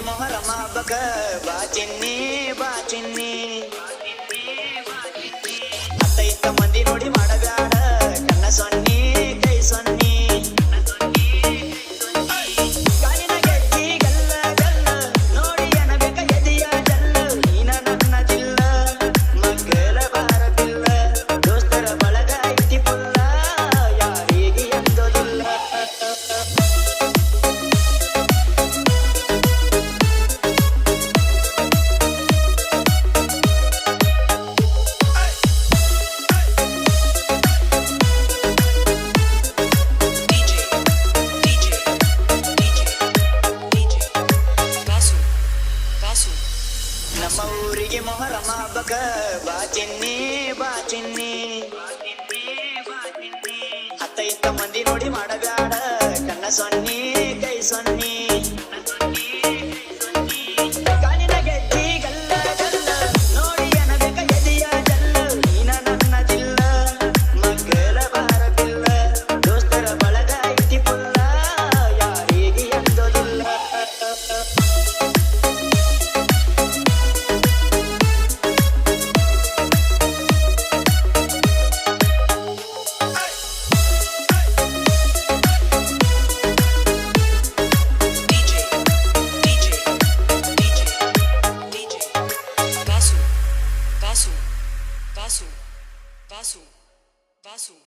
ಮೊಹರಮ ಹಬ್ಬಕ ಬಾ ಚಿನ್ನಿ ಬಾ ಚಿನ್ನಿ ಅತ್ತೈತ ಮಂದಿ ನೋಡಿ ಮಾಡಬ್ಯಾಡ ಕಣ್ಣ ಸೊನ್ನಿ ಕೈ ಸೊನ್ನಿ ಕಾಲಿನ ಗೆಜ್ಜಿ ಗಲ್ಲ ಗಲ್ಲ ನೋಡಿ ಅನಬೇಕ ಎದೆಯ ಜಲ್ಲ ನೀನ ನನ್ನ ಜಿಲ್ಲ ಮಕ್ಕಳ ಬಾರದಿಲ್ಲ ದೋಸ್ತರ ಬಳಗ ಐತಿ ಪುಲ್ಲ ಯಾರಿಗೆ ಎಂದೋದಿಲ್ಲ ನಮ್ಮ ಊರಿಗೆ ಮೊಹರಮ ಹಬ್ಬಕ ಬಾ ಚಿನ್ನಿ ಬಾ ಚಿನ್ನಿ ಅತ್ತೈತ ಮಂದಿ ನೋಡಿ ಮಾಡಬ್ಯಾಡ ಕಣ್ಣ ಸೊನ್ನಿ ಕೈ ಸೊನ್ನಿ